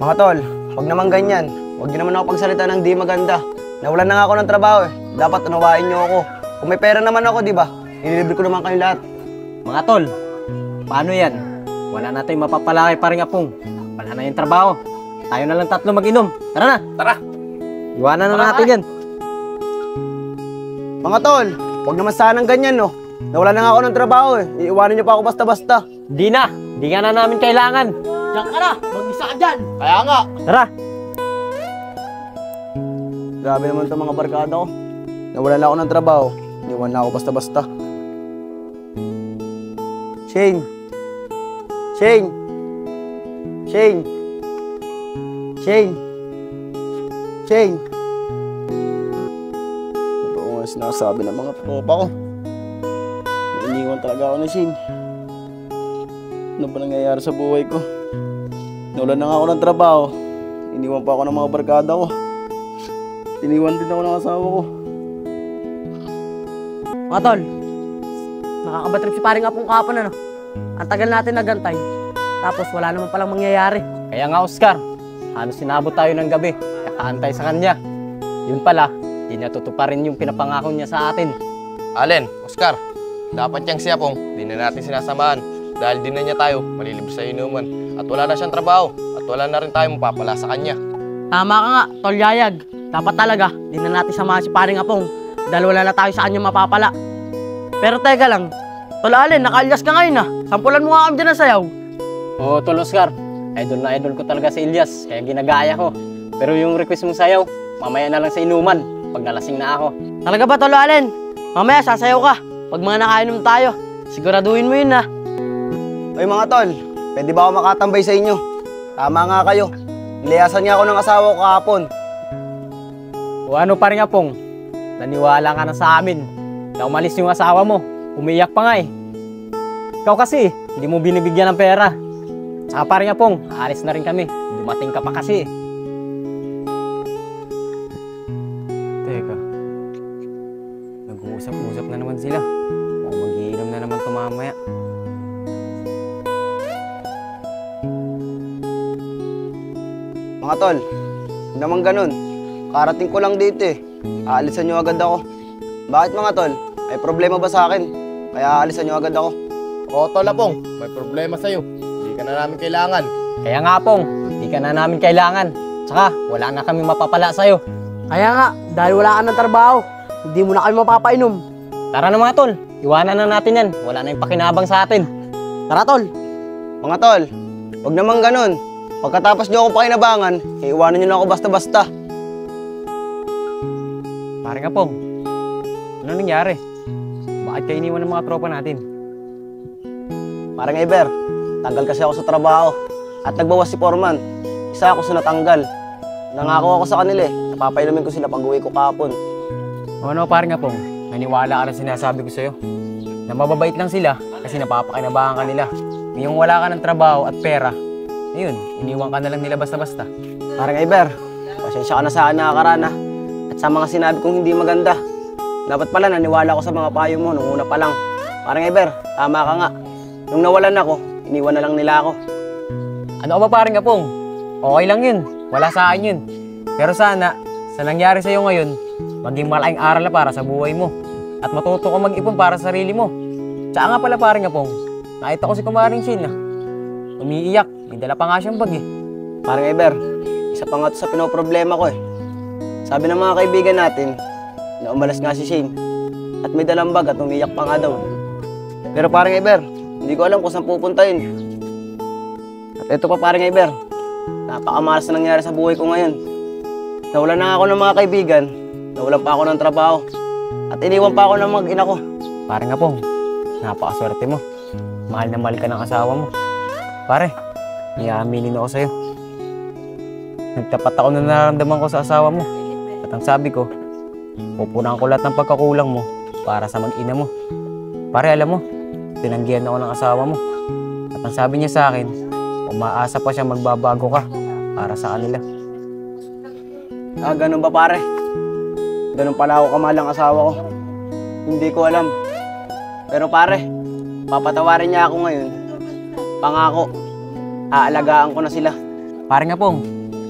Mga tol, wag naman ganyan. Wag niyo naman ako pagsalita ng di maganda. Nawalan na nga ako ng trabaho Dapat unawain niyo ako. Kung may pera naman ako, di ba? Nililibre ko naman kayo lahat. Mga tol, paano yan? Wala na tayong mapapala kay paring Apong. Wala na yung trabaho. Tayo na lang tatlo mag-inom. Tara na. Tara. Iwanan na natin yan. Mga tol, wag naman sanang ganyan Nawalan na nga ako ng trabaho Iiwanan niyo pa ako basta-basta. Di na. Di nga na namin kailangan. Diyan ka na, mag-isa ka dyan. Kaya nga. Tara. Grabe naman itong mga barkada ko. Nawalan na ako ng trabaho. Iniwan na ako basta-basta. Shane! Shane! Shane! Shane! Shane! Ito nga sinasabi ng mga tropa ko. Iniwan talaga ako ni Shane. Ano ba nangyayari sa buhay ko? Nawalan na nga ako ng trabaho. Iniwan pa ako ng mga barkada ko. Iniwan din ako ng asawa ko. Mga tol, nakakabatrip si paring Apong kahapon Ang tagal natin nagantay. Tapos wala naman palang mangyayari. Kaya nga Oscar, halos sinabot tayo ng gabi. Kakaantay sa kanya. Yun pala, di niya tutuparin yung pinapangako niya sa atin. Allen, Oscar, dapat yang si Apong, di na natin sinasamahan. Dahil di na niya tayo malilibre sa inuman. At wala na siyang trabaho. At wala na rin tayo mapapala sa kanya. Tama ka nga, tol Yayag. Dapat talaga, di na natin samahan si paring Apong. Dahil wala na tayo sa kanya mapapala. Pero teka lang, tol Allen, nakaalyas ka ngayon Sampulan mo nga kami dyan ng sayaw. Oo, tol Oscar. Idol na idol ko talaga si Elias, kaya ginagaya ko. Pero yung request mong sayaw, mamaya na lang sa inuman, pag nalasing na ako. Talaga ba, tol Allen? Mamaya sasayaw ka. Pag mga nakainom tayo, siguraduhin mo yun Ay mga tol, pwede ba ako makatambay sa inyo? Tama nga kayo. Nilayasan niya ako ng asawa ko kahapon. O ano Paring Apong, naniwala ka na sa amin na umalis yung asawa mo. Umiyak pa nga eh. Ikaw kasi, hindi mo binibigyan ng pera. Saka Paring Apong, aalis na rin kami. Dumating ka pa kasi eh. Teka, nag-uusap-usap na naman sila. Mukhang mag-iinom na naman tumamaya. Mga tol, huwag naman ganun. Karating ko lang dito eh. Aalisan niyo agad ako. Bakit mga tol? May problema ba sa akin? Kaya aalisan niyo agad ako. Oo, Tol Apong, may problema sa'yo. Hindi ka na namin kailangan. Kaya nga Apong, hindi ka na namin kailangan. Tsaka, wala na kami mapapala sa'yo. Kaya nga, dahil wala ka ng trabaho, hindi mo na kami mapapainom. Tara na mga tol, iwanan na natin yan. Wala na yung pakinabang sa atin. Tara tol. Mga tol, huwag naman ganun. Pagkatapos niyo akong pakinabangan, iiwanan niyo na ako basta-basta. Paring Apong, ano nangyari? Bakit kayo iniwan ng mga tropa natin? Parang Eber, tanggal kasi ako sa trabaho. At nagbawas si Foreman. Isa ako sa natanggal. Nangako ako sa kanila eh. Napapainumin ko sila pag-uwi ko kahapon. O ano Paring Apong, naniwala ka na sinasabi ko sa'yo. Na mababait lang sila kasi napapakinabangan ka nila. Ngayong wala ka ng trabaho at pera, ayun, iniwan ka na lang nila basta-basta. Parang Eber, pasensya ka na sa akin nakakarana. At sa mga sinabi kong hindi maganda. Dapat pala naniwala ako sa mga payo mo nung una pa lang. Parang Eber, tama ka nga. Nung nawalan ako, iniwan na lang nila ako. Ano ka ba Paring Apong? Okay lang yun, wala sa akin yun. Pero sana, sa nangyari sa'yo ngayon, maging malaking aral na para sa buhay mo. At matuto ka mag-ipon para sa sarili mo. Tsaka nga pala Paring Apong, nakita ko si Kumaring Shin umiiyak, may dala pa nga siyang bag eh. Parang Eber, isa pa nga ito sa pinoproblema ko eh. Sabi ng mga kaibigan natin, na umalas nga si Shane. At may dalang bag at umiyak pa nga daw. Pero parang Eber, hindi ko alam kung saan pupunta yun. At ito pa parang Eber, napakamalas na nangyari sa buhay ko ngayon. Nawalan na ako ng mga kaibigan, nawalan pa ako ng trabaho. At iniwan pa ako ng mga ina ko. Paring Apong, napakaswerte mo. Mahal na mahal ka ng asawa mo. Pare, iyaaminin ako sa'yo. Nagtapat ako na nararamdaman ko sa asawa mo. At ang sabi ko, pupunan ko lahat ng pagkakulang mo para sa mag-ina mo. Pare, alam mo, tinanggihan ako ng asawa mo. At ang sabi niya sa akin, umaasa pa siya magbabago ka para sa kanila. Ah, ganun ba pare? Ganun pala ako kamahal ang asawa ko. Hindi ko alam. Pero pare, papatawarin niya ako ngayon. Pangako, aalagaan ko na sila. Paring Apong,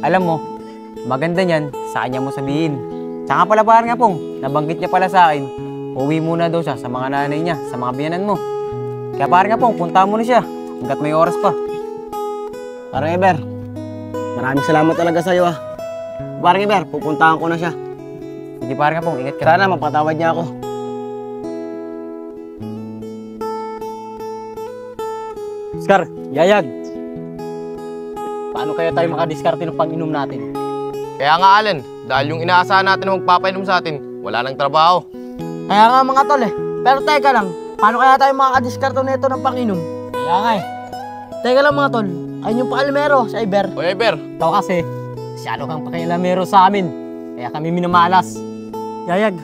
alam mo, maganda niyan sa kanya mo sabihin. Tsaka pala Paring Apong, nabanggit niya pala sa akin, uwi muna daw siya sa mga nanay niya, sa mga biyanan mo. Kaya Paring Apong, punta mo na siya, hanggat may oras pa. Parang Eber, maraming salamat talaga sa'yo ah. Parang Eber, pupuntahan ko na siya. Sige Paring Apong, ingat ka. Sana mapatawad niya ako. Oscar, Yayag. Paano kaya tayo makadiskarte ng pang-inom natin? Kaya nga Allen, dahil yung inaasahan natin na magpapainom sa atin, wala nang trabaho. Kaya nga mga tol eh. Pero teka lang, paano kaya tayo makakadiskarto nito ng panginom? Kaya nga eh. Teka lang mga tol, ayun yung paalimero sa Iber. O Eber, Ikaw kasi, masyado kang pakialamero sa amin. Kaya kami minamalas. Yayag,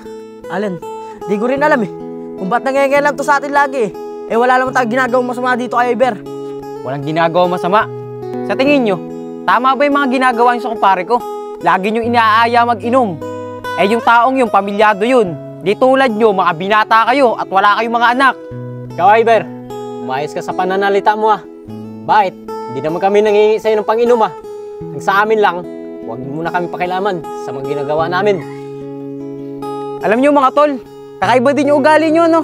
Allen, di ko rin alam eh. Kung ba't nangyayang to sa atin lagi eh. Eh wala naman tayong ginagawang masama dito kay Iber. Walang ginagawa masama. Sa tingin nyo, tama ba yung mga ginagawa nyo sa kumpare ko? Lagi nyo inaaya mag-inom. Eh yung taong yung pamilyado yun. Di tulad nyo, mga binata kayo at wala kayong mga anak. Ikaw, Iber, umayos ka sa pananalita mo ah. Bakit? Hindi naman kami nangingi sa'yo ng pang-inom ah. Ang sa amin lang, huwag mo na kami pakilaman sa mga ginagawa namin. Alam nyo mga tol, kakaiba din yung ugali nyo, no?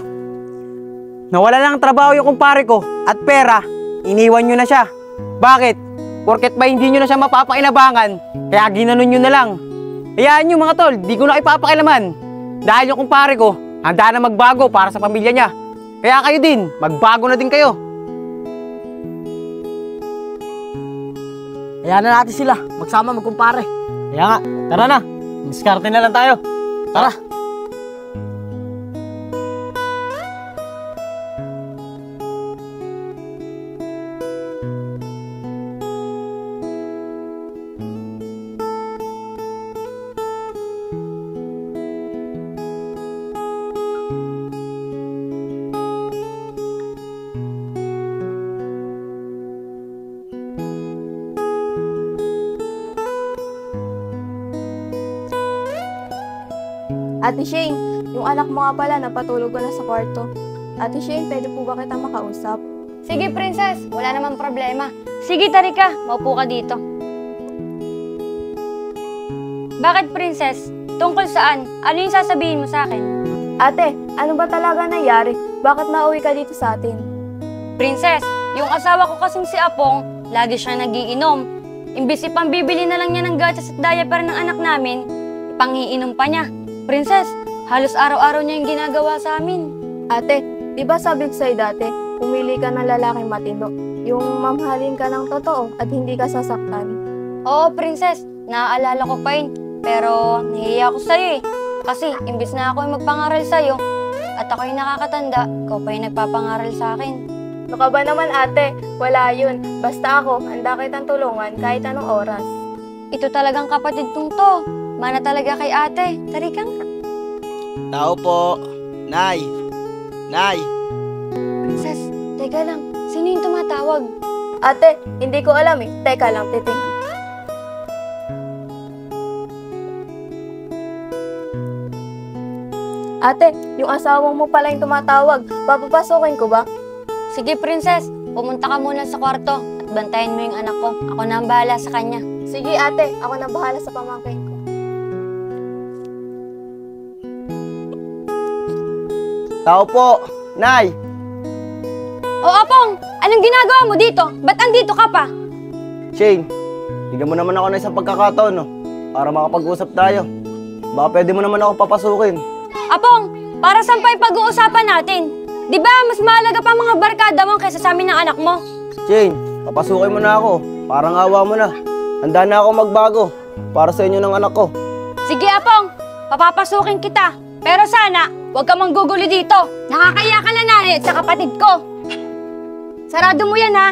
Nawala lang trabaho yung kumpare ko at pera, iniwan nyo na siya. Bakit? Porket ba hindi nyo na siya mapapakinabangan, kaya ginanon nyo na lang. Hayaan nyo mga tol, di ko na ipapakilaman. Dahil yung kumpare ko, handa na magbago para sa pamilya niya. Kaya kayo din, magbago na din kayo. Hayaan na natin sila, magsama magkumpare. Kaya nga, tara na. Diskarte na lang tayo. Tara. Ate Shane, yung anak mo nga pala napatulog ko na sa kwarto. Ate Shane, pwede po ba kita makausap? Sige, princess. Wala namang problema. Sige, Tarika. Maupo ka dito. Bakit, princess? Tungkol saan? Ano yung sasabihin mo sa akin? Ate, ano ba talaga nangyari? Bakit nauwi ka dito sa atin? Princess, yung asawa ko kasing si Apong, lagi siya nagiinom. Imbis ipambibili na lang niya ng gatas at diaper ng anak namin, ipangiinom pa niya. Princess, halos araw-araw niya yung ginagawa sa amin. Ate, di ba sabi ko sa'yo dati, pumili ka ng lalaking matino. Yung mamahalin ka ng totoo at hindi ka sasaktan. Oo, princess, naaalala ko pa yun. Pero nahihiya ako sa'yo eh. Kasi imbis na ako yung magpangaral sa'yo at ako yung nakakatanda, ikaw pa yung nagpapangaral sa akin. Ano ka ba naman ate? Wala yun. Basta ako, handa kitang tulungan kahit anong oras. Ito talagang kapatid kong to. Mana talaga kay ate. Tarika nga. Tao po. Nay. Nay. Princess, teka lang. Sino yung tumatawag? Ate, hindi ko alam eh. Teka lang, titingnan. Ate, yung asawa mo pala yung tumatawag. Papapasukin ko ba? Sige, princess. Pumunta ka muna sa kwarto at bantayan mo yung anak ko. Ako na ang bahala sa kanya. Sige ate, ako na bahala sa pamangkin ko. Tao po. Nay. O Apong, anong ginagawa mo dito? Ba't andito ka pa? Shane, bigyan mo naman ako ng isang pagkakataon, no? Para makapag-usap tayo. Baka pwede mo naman ako papasukin. Apong, para saan pa yung pag-uusapan natin? Di ba mas mahalaga pa mga barkada mo kaysa sa amin ng anak mo? Shane, papasukin mo na ako. Parang awa mo na. Handa na ako magbago para sa inyo ng anak ko. Sige Apong, papapasukin kita. Pero sana, huwag ka manggugulo dito. Nakakaya ka na nanay at sa kapatid ko. Sarado mo yan ha.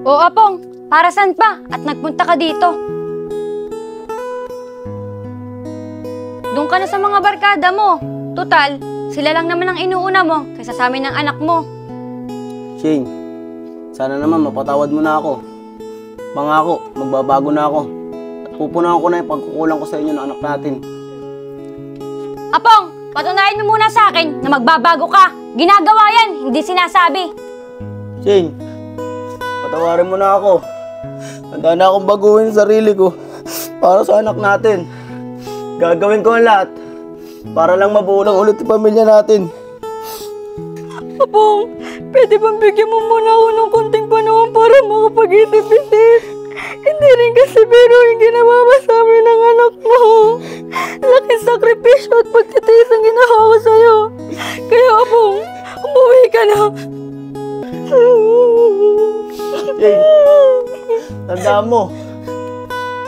O Apong, para saan pa? At nagpunta ka dito. Doon ka na sa mga barkada mo. Tutal, sila lang naman ang inuuna mo kaysa sa amin ng anak mo. Shane, sana naman mapatawad mo na ako. Mangako, magbabago na ako. At pupunahan ko na yung pagkukulang ko sa inyo ng anak natin. Apong, patunayan mo muna sa akin na magbabago ka. Ginagawa yan, hindi sinasabi. Shane, patawarin mo na ako. Handa na akong baguhin ang sarili ko para sa anak natin. Gagawin ko ang lahat para lang mabuo lang ulit yung pamilya natin. Apong, pwede bang bigyan mo muna ako ng konting panahon para makapag-isip-isip? Hindi rin kasi pero yung ginawa mo sa amin ng anak mo. Laking sakripisyo at pagtitiis ang ginawa ko sa'yo. Kaya Apong, umuwi ka na. Shane, tandaan mo,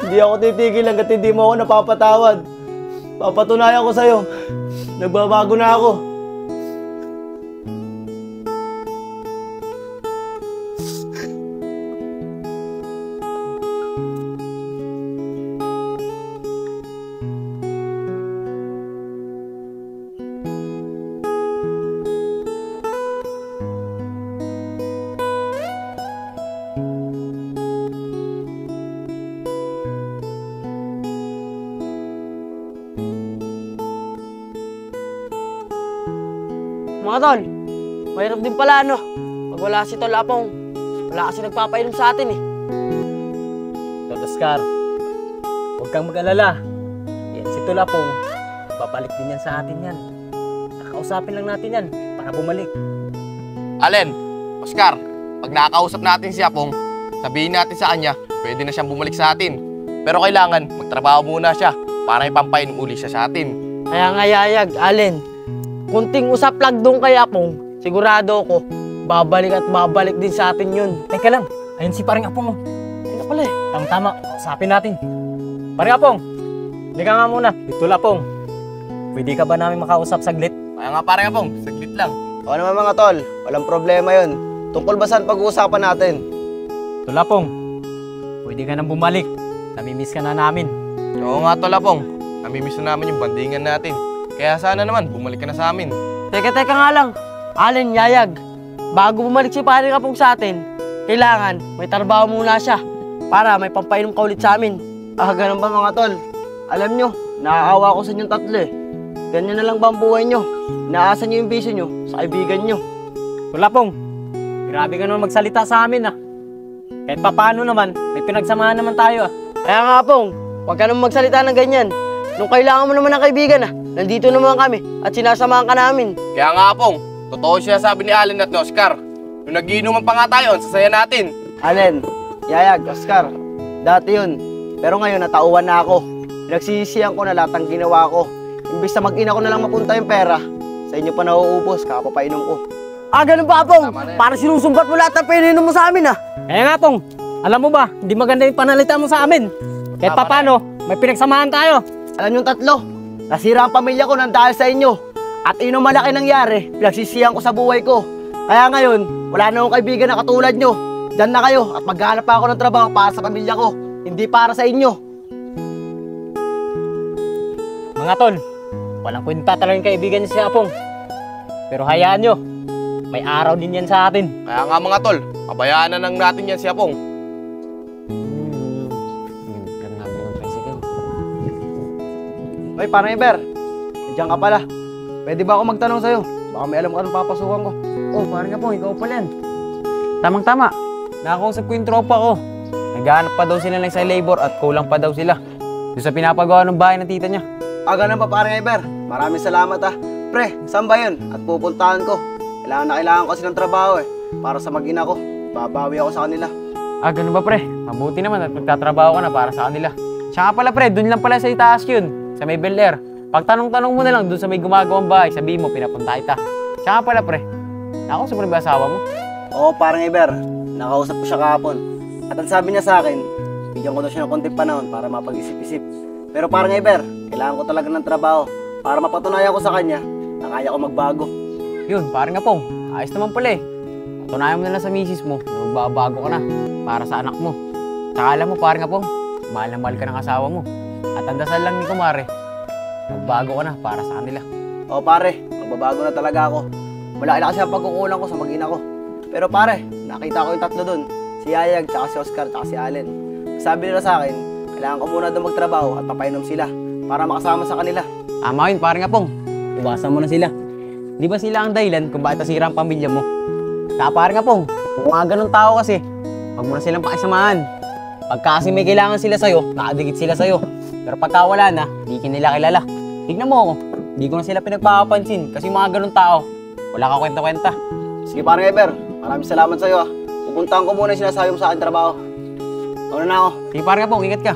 hindi ako titigil hanggat hindi mo ako napapatawad. Papatunayan ko sa'yo, nagbabago na ako. Mga tol, mahirap din pala ano. Pag wala si Tol Apong, wala kasi nagpapainom sa atin eh. Tol Oscar, huwag kang mag-alala. Yan si Tol Apong, babalik din yan sa atin yan. Nakausapin lang natin yan para bumalik. Allen, Oscar, pag nakakausap natin si Apong, sabihin natin sa kanya, pwede na siyang bumalik sa atin. Pero kailangan, magtrabaho muna siya para ipampain uli siya sa atin. Kaya nga Yayag, Allen, kunting usap lang doon kay Apong, sigurado ako, babalik at babalik din sa atin yun. Teka lang, ayun si paring Apong. Teka pala eh. Tama-tama, usapin natin. Paring Apong, hindi ka nga muna. Tol Apong, pwede ka ba namin makausap saglit? Kaya nga parang Apong, saglit lang. O naman mga tol, walang problema yun. Tungkol ba saan pag-uusapan natin? Tol Apong, pwede ka nang bumalik. Namimiss ka na namin. Oo nga Tol Apong, namimiss na namin yung bandingan natin. Kaya sana naman, bumalik ka na sa amin. Teka nga lang, Allen, Yayag, bago bumalik si paring Apong sa atin, kailangan may trabaho muna siya para may pampainom ka ulit sa amin. Ganun ba mga tol? Alam nyo, naaawa ko sa inyong tatlo eh. Ganyan na lang ba ang buhay nyo? Inaasa nyo yung bisyo nyo sa kaibigan nyo. Wala pong. Grabe ka naman magsalita sa amin ah. Kahit papaano naman, may pinagsamahan naman tayo ah. Kaya nga Pong, huwag ka naman magsalita ng ganyan. Nung kailangan mo naman ng kaibigan nandito naman kami at sinasamahan ka namin. Kaya nga pong, totoo siya sabi ni Allen at ni Oscar. Nung nagiinuman pa nga tayo, ang sasaya natin. Allen, Yayag, Oscar, dati yun. Pero ngayon natauhan na ako. Pinagsisisihan ko na lahat ng ginawa ko. Imbis na mag-ina ko na lang mapunta yung pera, sa inyo pa nauubos, kapapainom ko. Ganun ba Pong? Tama na yan. Para sinusumbat mo lahat ng pininom mo sa amin Kaya nga pong, alam mo ba, hindi maganda yung panalita mo sa amin. Kahit Tama papaano, may pinagsamahan tayo. Alam yung tatlo, nasira ang pamilya ko nang dahil sa inyo. At inong malaki nangyari, pinagsisihan ko sa buhay ko. Kaya ngayon, wala na akong kaibigan na katulad nyo. Diyan na kayo at maghanap pa ako ng trabaho para sa pamilya ko, hindi para sa inyo. Mga tol, walang kwenta talagang kaibigan niya si Apong. Pero hayaan nyo, may araw din yan sa atin. Kaya nga mga tol, pabayaan na lang natin yan si Apong. Hoy, parang Iber, nandiyan ka pala. Pwede ba ako magtanong sa'yo? Baka may alam ka anong papasukan ko. Oh, parang Apong, ikaw pala yan. Tamang-tama. Nakakausap ko yung tropa ko. Naghahanap pa daw sila ng isang labor at kulang pa daw sila. Doon sa pinapagawa ng bahay ng tita niya. Ganun pa parang Iber. Maraming salamat Pre, saan ba yun? At pupuntahan ko. Kailangan ko kasi ng trabaho para sa mag-ina ko. Babawi ako sa kanila. Ganun ba pre? Mabuti naman at magtatrabaho ka na para sa kanila. Siya nga pala pre, doon lang pala sa itaas yun. Sa may Bel Air. Pagtanong-tanong mo na lang doon sa may gumagawang bahay, sabihin mo pinapunta kita. Siya nga pala pre. Nakausap mo rin ba asawa mo? Oo, parang Iber. Nakausap ko siya kahapon. At ang sabi niya sa akin, bigyan ko daw siya ng konting panahon para mapag-isip-isip. Pero parang Iber, kailangan ko talaga ng trabaho para mapatunayan ko sa kanya na kaya ko magbago. Yun, parang nga pong. Ayos naman pala eh. Patunayan mo na lang sa misis mo na magbabago ka na para sa anak mo. Tsaka alam mo, parang nga pong, mahal na mahal ka ng asawa mo. At ang dasal lang ni Kumare, magbago ka na para sa kanila. Oo pare, magbabago na talaga ako. Malaki na kasi ang pagkukulang ko sa mag-ina ko. Pero pare, nakita ko yung tatlo dun. Si Yayag, tsaka si Oscar, tsaka si Allen. Sabi nila sa akin, kailangan ko muna doon magtrabaho at papainom sila para makasama sa kanila. Tama yun, parang nga pong. Iwasan mo na sila. Di ba sila ang dahilan kung bakit nasira ang pamilya mo? Kaya parang nga pong, kung mga ganun tao kasi, wag mo na silang pakisamahan. Pagka kasi may kailangan sila sa'yo, nakadikit sila sa'yo. Pero pagka wala na, di ka nila kilala. Tignan mo ako, di ko na sila pinagpapansin kasi mga ganun tao, wala ka kwenta-kwenta. Sige parang Eber, maraming salamat sa'yo Pupuntahan ko muna yung sinasabi mo sa akin trabaho. Una na ako. Sige parang nga pong, ingat ka.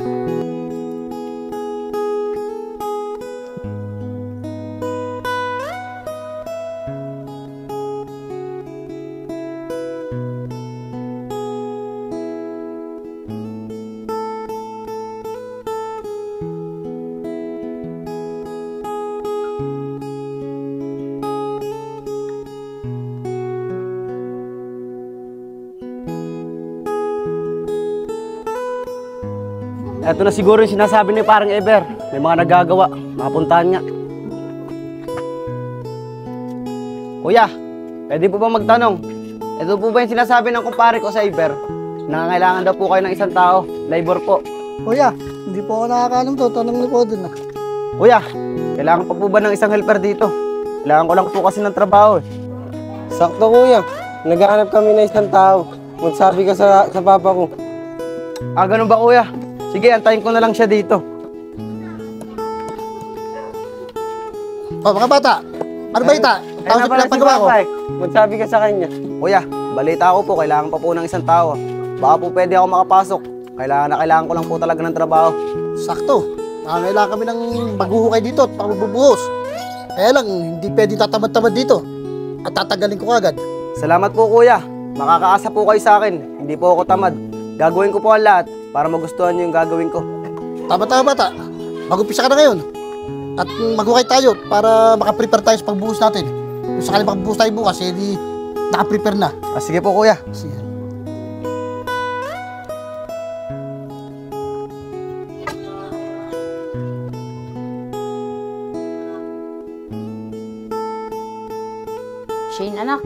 Ito na siguro yung sinasabi ni parang Eber. May mga nagagawa. Makapuntahan nga. Kuya, pwede po ba magtanong? Ito po ba yung sinasabi ng kumpare ko sa Eber? Nangangailangan daw po kayo ng isang tao. Labor po. Kuya, hindi po ako nakakaalam to. Tanong niyo po dun Kuya, kailangan pa po ba ng isang helper dito? Kailangan ko lang po kasi ng trabaho Sakto kuya. Naghahanap kami ng isang tao. Magsabi ka sa papa ko. Ganun ba kuya? Sige, antayin ko na lang siya dito. Mga bata, ano ba ita? Tao sa pinapagawa ko. Magsabi ka sa kanya. Kuya, balita ko po, kailangan pa po ng isang tao. Baka po pwede ako makapasok. Kailangan ko lang po talaga ng trabaho. Sakto. Kailangan kami ng maghuhukay dito at pagbubuhos. Kaya lang, hindi pwede tatamad-tamad dito. At tatagalin ko agad. Salamat po kuya. Makakaasa po kayo sa akin. Hindi po ako tamad. Gagawin ko po ang lahat para magustuhan niyo yung gagawin ko. Tama bata. Mag-upisa ka na ngayon. At maghukay tayo para makaprepare tayo sa pagbuhos natin. Kung sakali magbuhos tayo bukas, edi nakaprepare na. Sige po kuya. Sige. Shane, anak.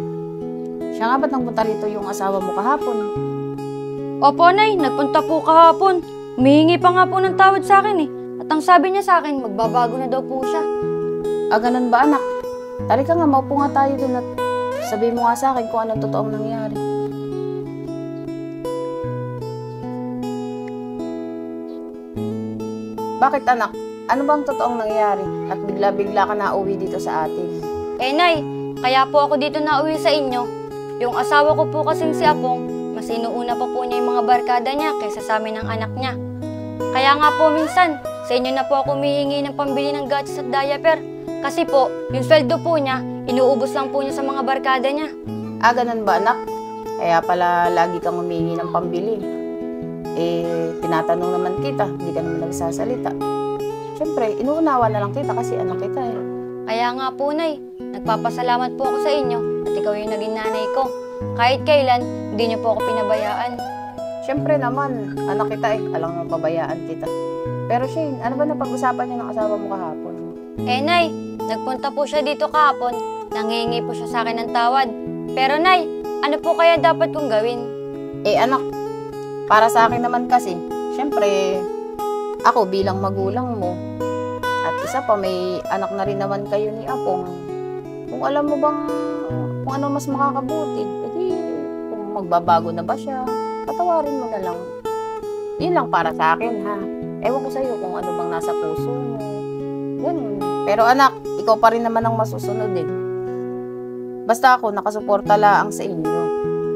Siya nga ba't nagpunta rito yung asawa mo kahapon? Opo, Nay. Nagpunta po kahapon. Humihingi pa nga po ng tawad sa akin eh. At ang sabi niya sa akin, magbabago na daw po siya. Ah, ganun ba anak? Tari ka nga, maupo nga tayo dun at sabihin mo nga sa akin kung anong totoong nangyari. Bakit anak? Ano bang totoong nangyari? At bigla-bigla ka na uwi dito sa atin. Eh, Nay, kaya po ako dito nauwi sa inyo. Yung asawa ko po kasing si Apong, mas inuuna pa po niya yung mga barkada niya kaysa sa amin ng anak niya. Kaya nga po minsan, sa inyo na po ako humihingi ng pambili ng gatas at diaper. Kasi po, yung sweldo po niya, inuubos lang po niya sa mga barkada niya. Ah, ganun ba anak? Kaya pala lagi kang humingi ng pambili. Eh, tinatanong naman kita, hindi ka naman nagsasalita. Siyempre, inuunawa na lang kita kasi anak kita eh. Kaya nga po, Nay, nagpapasalamat po ako sa inyo at ikaw yung naging nanay ko. Kahit kailan, hindi niyo po ako pinabayaan. Siyempre naman, anak kita eh, alam naman pabayaan kita. Pero Shane, ano ba napag-usapan niyo ng asawa mo kahapon? Eh, Nay, nagpunta po siya dito kahapon. Nanghihingi po siya sa akin ng tawad. Pero, Nay, ano po kaya dapat kong gawin? Eh anak, para sa akin naman kasi, siyempre, ako bilang magulang mo, at isa pa may anak na rin naman kayo ni Apong, kung alam mo bang kung ano mas makakabuti, edi kung magbabago na ba siya, patawarin mo na lang. Yun lang para sa akin ha. Ewan ko sa'yo kung ano bang nasa puso mo. Ganun. Pero anak, ikaw pa rin naman ang masusunod eh. Basta ako, nakasuporta lang sa inyo.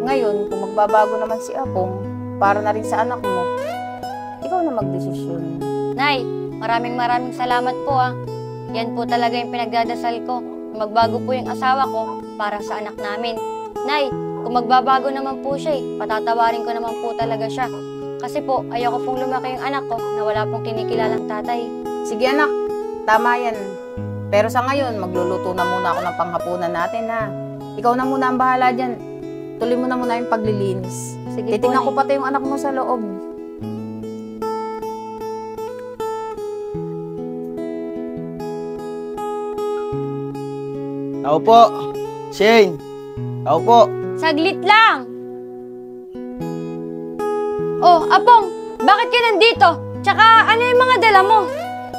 Ngayon, kung magbabago naman si Apong, para na rin sa anak mo, ikaw na magdesisyon. Nay, maraming salamat po ah. Yan po talaga yung pinagdadasal ko. Magbago po yung asawa ko para sa anak namin. Nay, kung magbabago naman po siya patatawarin ko naman po talaga siya. Kasi po, ayoko pong lumaki yung anak ko na wala pong kinikilalang tatay. Sige anak, tama yan. Pero sa ngayon, magluluto na muna ako ng panghapunan natin ha. Ikaw na muna ang bahala dyan. Tuloy mo na muna yung paglilinis. Sige Titingnan po, ko pati yung anak mo sa loob. Tao po. Shane. Tao po. Saglit lang! Oh, Apong, bakit ka nandito? Tsaka, ano yung mga dala mo?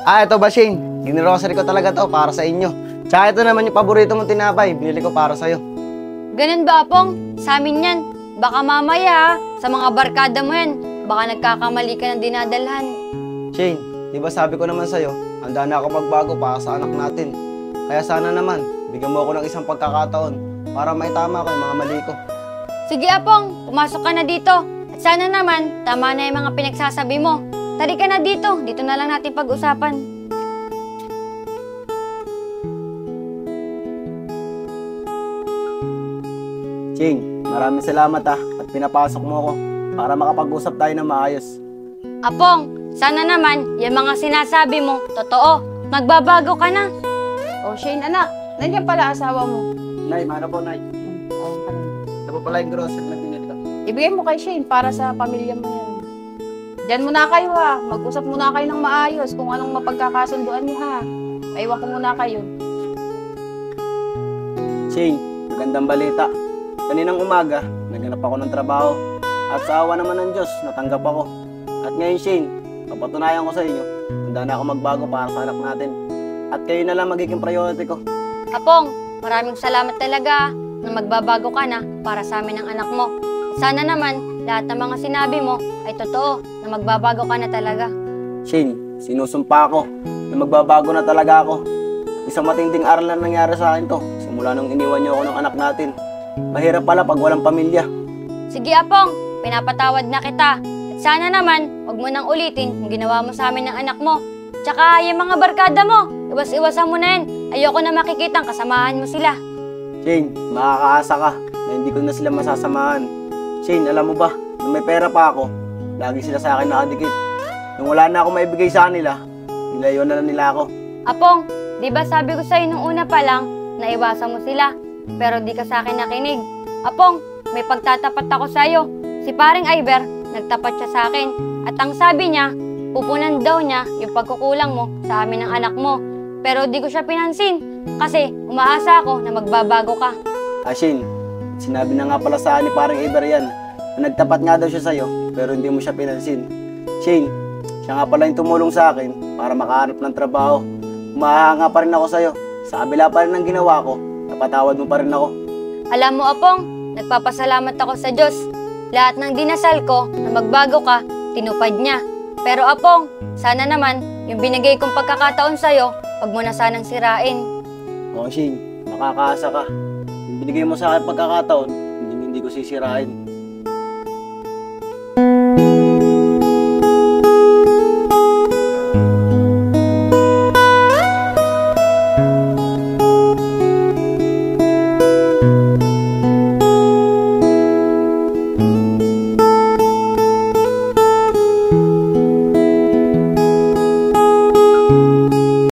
Ah, ito ba, Shane? Ginrocery ko talaga to para sa inyo. Tsaka ito naman yung paborito mong tinapay. Binili ko para sa'yo. Ganun ba, Apong? Sa amin yan. Baka mamaya, sa mga barkada mo yan, baka nagkakamali ka ng dinadalhan. Shane, di ba sabi ko naman sa'yo, handa na ako magbago para sa anak natin. Kaya sana naman, bigyan mo ako ng isang pagkakataon para maitama ko yung mga mali ko. Sige, Apong, pumasok ka na dito. At sana naman, tama na yung mga pinagsasabi mo. Tari ka na dito. Dito na lang natin pag-usapan. Shane, maraming salamat at pinapasok mo ako para makapag-usap tayo ng maayos. Apong, sana naman, yung mga sinasabi mo, totoo. Magbabago ka na. Oh, Shane, anak, nandiyan pala asawa mo. Nay, mano po, Nay. Ito po pala yung grocery na binili ko. Ibigay mo kay Shane para sa pamilya mo yan. Diyan muna kayo ha. Mag-usap muna kayo ng maayos kung anong mapagkakasunduan niyo ha. Maiwan ko muna kayo. Shane, magandang balita. Kaninang umaga, naghanap ako ng trabaho. At sa awa naman ng Diyos, natanggap ako. At ngayon, Shane, papatunayan ko sa inyo, handa na ako magbago para sa anak natin. At kayo na lang magiging priority ko. Apong, maraming salamat talaga na magbabago ka na para sa amin ng anak mo. Sana naman, lahat ng mga sinabi mo ay totoo na magbabago ka na talaga. Shane, sinusumpa ako na magbabago na talaga ako. Isang matinding aral na nangyari sa akin to. Simula nung iniwan niyo ako ng anak natin. Mahirap pala pag walang pamilya. Sige, Apong, pinapatawad na kita. At sana naman, huwag mo nang ulitin yung ginawa mo sa amin ng anak mo. Tsaka yung mga barkada mo, iwas-iwasan mo na yan. Ayoko na makikitang kasamahan mo sila. Shane, makakaasa ka na hindi ko na sila masasamahan. Shane, alam mo ba, nung may pera pa ako, lagi sila sa akin nakadikit. Nung wala na ako maibigay sa kanila, nilayon na nila ako. Apong, di ba sabi ko sa'yo nung una pa lang, na iwasan mo sila, pero di ka sa akin nakinig. Apong, may pagtatapat ako sa'yo. Si paring Iver, nagtapat siya sa akin. At ang sabi niya, pupunan daw niya yung pagkukulang mo sa amin ng anak mo. Pero di ko siya pinansin, kasi umaasa ako na magbabago ka. Shane, sinabi na nga pala sa akin ni parang Iber yan, na nagtapat nga daw siya sa'yo, pero hindi mo siya pinansin. Shane, siya nga pala yung tumulong sa akin para makahanap ng trabaho. Umahanga pa rin ako sa'yo. Sa kabila pa rin ng ginawa ko, napatawad mo pa rin ako. Alam mo, Apong, nagpapasalamat ako sa Diyos. Lahat ng dinasal ko na magbago ka, tinupad niya. Pero Apong, sana naman, yung binigay kong pagkakataon sa'yo, wag mo na sanang sirain. Oo, Shane, makakaasa ka. Yung binigay mo sa akin pagkakataon, hindi ko sisirain.